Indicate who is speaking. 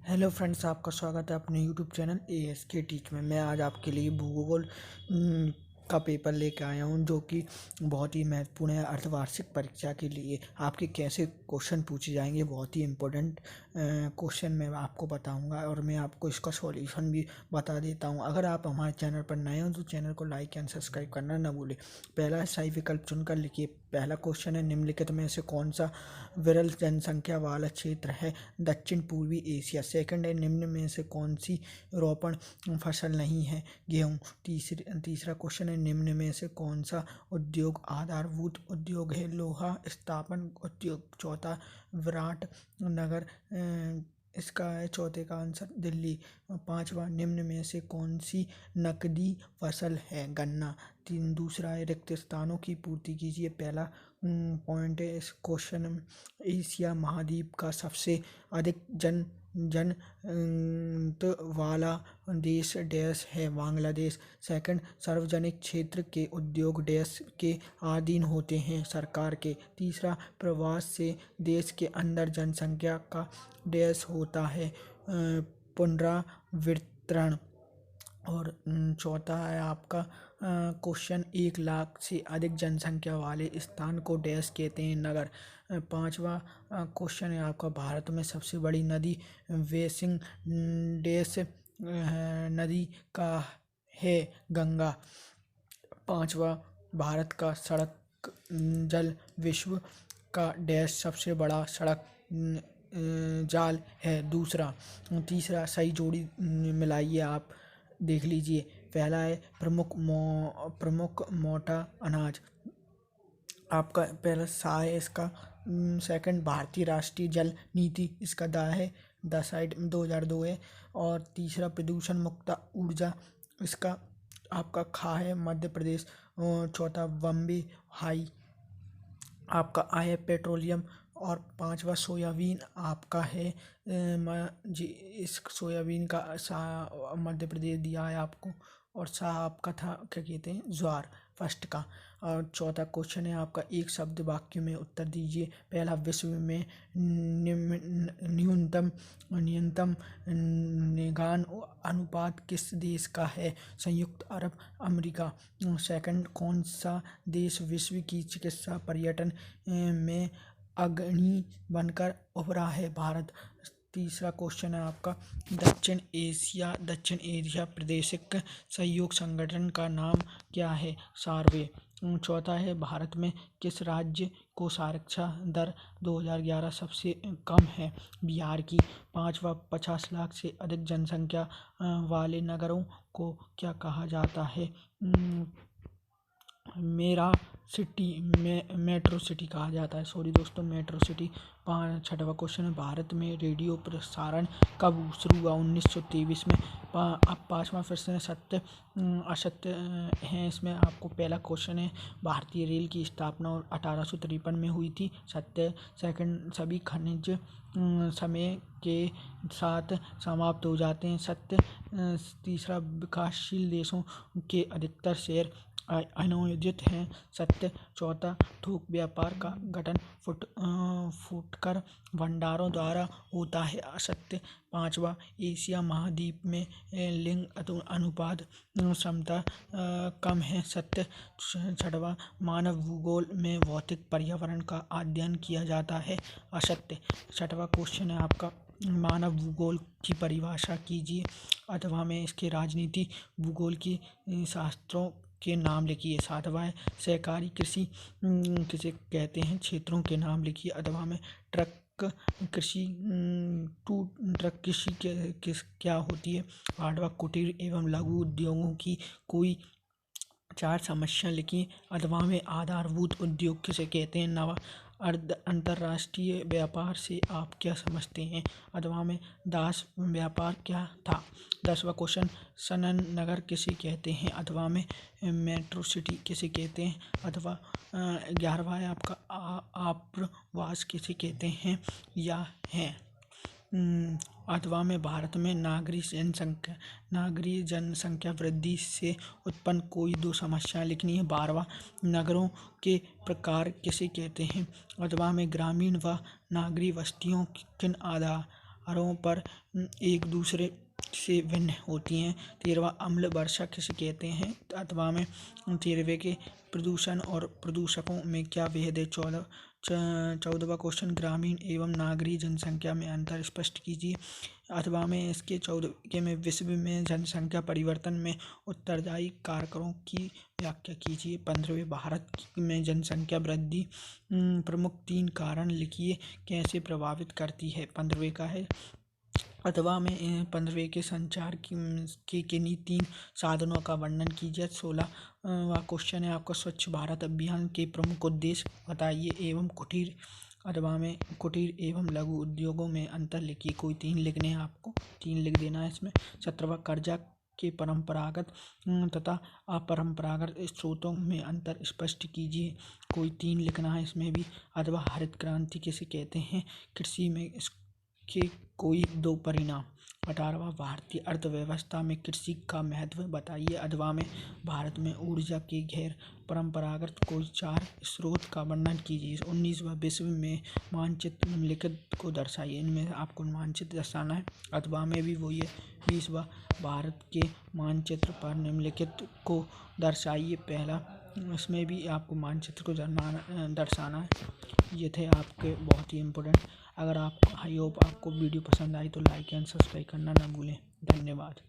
Speaker 1: Hello friends, आपका स्वागत है अपने यूट्यूब चैनल ASK टीच में। मैं आज आपके लिए भूगोल का पेपर लेकर आया हूं, जो कि बहुत ही महत्वपूर्ण है। अर्धवार्षिक परीक्षा के लिए आपके कैसे क्वेश्चन पूछे जाएंगे, बहुत ही इम्पोर्टेंट क्वेश्चन मैं आपको बताऊंगा और मैं आपको इसका सॉल्यूशन भी बता देता हूं। अगर आप हमारे चैनल पर नए हो तो चैनल को लाइक एंड सब्सक्राइब करना न भूलें। पहला सही विकल्प चुनकर लिखिए। पहला क्वेश्चन है, निम्नलिखित में से कौन सा विरल जनसंख्या वाला क्षेत्र है दक्षिण पूर्वी एशिया। सेकंड है, निम्न में से कौन सी रोपण फसल नहीं है, गेहूँ। तीसरा क्वेश्चन है, निम्न में से कौन सा उद्योग आधारभूत उद्योग है, लोहा स्थापन उद्योग। चौथा, विराट नगर इसका है चौथे का आंसर दिल्ली। पांचवा, निम्न में से कौन सी नकदी फसल है, गन्ना। दूसरा है, रिक्त स्थानों की पूर्ति कीजिए। पहला पॉइंट है इस क्वेश्चन में, एशिया महाद्वीप का सबसे अधिक जन वाला देश डैश है, बांग्लादेश। सेकंड, सार्वजनिक क्षेत्र के उद्योग डैश के अधीन होते हैं, सरकार के। तीसरा, प्रवास से देश के अंदर जनसंख्या का डैश होता है, पुनरावितरण। और चौथा है आपका क्वेश्चन, 1 लाख से अधिक जनसंख्या वाले स्थान को डैश कहते हैं, नगर। पांचवा क्वेश्चन है आपका, भारत में सबसे बड़ी नदी वेसिंग डैश नदी का है, गंगा। पांचवा, भारत का सड़क जल विश्व का डैश सबसे बड़ा सड़क जाल है, दूसरा। तीसरा, सही जोड़ी मिलाइए, आप देख लीजिए। पहला है, प्रमुख मोटा अनाज, आपका पहला सा है इसका। सेकंड, भारतीय राष्ट्रीय जल नीति, इसका दा है, द साइड 2002 है। और तीसरा, प्रदूषण मुक्त ऊर्जा, इसका आपका खा है, मध्य प्रदेश। और चौथा, बम्बे हाई आपका आय है, पेट्रोलियम। और पांचवा, सोयाबीन आपका है जी, इस सोयाबीन का मध्य प्रदेश दिया है आपको। और सा आपका था, क्या कहते हैं, ज्वार, फर्स्ट का। और चौथा क्वेश्चन है आपका, एक शब्द वाक्य में उत्तर दीजिए। पहला, विश्व में न्यूनतम निगान अनुपात किस देश का है, संयुक्त अरब अमेरिका। सेकंड, कौन सा देश विश्व की चिकित्सा पर्यटन में अग्रणी बनकर उभरा है, भारत। तीसरा क्वेश्चन है आपका, दक्षिण एशिया प्रादेशिक सहयोग संगठन का नाम क्या है, सार्वे। चौथा है, भारत में किस राज्य को साक्षरता दर 2011 सबसे कम है, बिहार की। पांचवा, 50 लाख से अधिक जनसंख्या वाले नगरों को क्या कहा जाता है, मेट्रो सिटी कहा जाता है, सॉरी दोस्तों, मेट्रो सिटी। छठवा क्वेश्चन है, भारत में रेडियो प्रसारण कब शुरू हुआ, 1923 में। अब पांचवा प्रश्न है, सत्य असत्य है इसमें आपको। पहला क्वेश्चन है, भारतीय रेल की स्थापना 1853 में हुई थी, सत्य। सेकंड, सभी खनिज समय के साथ समाप्त हो जाते हैं, सत्य। तीसरा, विकासशील देशों के अधिकतर शहर अनियोजित हैं, सत्य। चौथा, थोक व्यापार का गठन फुटकर भंडारों द्वारा होता है, असत्य। पांचवा, एशिया महाद्वीप में लिंग अनुपात क्षमता कम है, सत्य। छठवा, मानव भूगोल में भौतिक पर्यावरण का अध्ययन किया जाता है, असत्य। छठवा क्वेश्चन है आपका, मानव भूगोल की परिभाषा कीजिए, अथवा में इसके राजनीति भूगोल की शास्त्रों के नाम लिखिए। सातवां है, सहकारी कृषि किसे कहते हैं, क्षेत्रों के नाम लिखिए, अथवा में ट्रक कृषि ट्रक कृषि क्या होती है। आठवां, कुटीर एवं लघु उद्योगों की कोई 4 समस्या लिखी, अथवा में आधारभूत उद्योग किसे कहते हैं। नवा, अंतर्राष्ट्रीय व्यापार से आप क्या समझते हैं, अथवा में दास व्यापार क्या था। 10वां क्वेश्चन, सनन नगर किसे कहते हैं, अथवा में मेट्रो सिटी किसे कहते हैं, अथवा 11वां है आपका, आप्रवास किसे कहते हैं या हैं। अथवा में भारत में नागरिक जनसंख्या वृद्धि से उत्पन्न कोई 2 समस्याएं लिखनी है। 12वां, नगरों के प्रकार किसे कहते हैं, अथवा में ग्रामीण व नगरीय बस्तियों किन आरोपों पर एक दूसरे से भिन्न होती हैं। 13वां अम्ल वर्षा किसे कहते हैं अथवा में 13वें के प्रदूषण और प्रदूषकों में क्या भेद है। 14वां क्वेश्चन ग्रामीण एवं नागरिक जनसंख्या में अंतर स्पष्ट कीजिए अथवा में इसके 14 में विश्व में जनसंख्या परिवर्तन में उत्तरदायी कारकों की व्याख्या कीजिए। 15वें भारत में जनसंख्या वृद्धि प्रमुख 3 कारण लिखिए कैसे प्रभावित करती है। 15वें का है अथवा में 15वें के संचार के किन्हीं 3 साधनों का वर्णन कीजिए। 16वां क्वेश्चन है आपका स्वच्छ भारत अभियान के प्रमुख उद्देश्य बताइए एवं कुटीर एवं लघु उद्योगों में अंतर लिखिए। कोई 3 लिखने हैं आपको, 3 लिख देना है इसमें। 17वां कर्जा के परंपरागत तथा अपरंपरागत स्रोतों में अंतर स्पष्ट कीजिए। कोई 3 लिखना है इसमें भी। अथवा हरित क्रांति किसे कहते हैं, कृषि में इसके कोई 2 परिणाम। 18वां भारतीय अर्थव्यवस्था में कृषि का महत्व बताइए अथवा में भारत में ऊर्जा के गैर परंपरागत कोई 4 स्रोत का वर्णन कीजिए। 19वां विश्व में मानचित्र निम्नलिखित को दर्शाइए। इनमें आपको मानचित्र दर्शाना है अथवा में भी वही है। 20वां भारत के मानचित्र पर निम्नलिखित को दर्शाइए। पहला इसमें भी आपको मानचित्र को दर्शाना है। ये थे आपके बहुत ही इम्पोर्टेंट। अगर आप आई होप आपको वीडियो पसंद आई तो लाइक एंड सब्सक्राइब करना ना भूलें। धन्यवाद।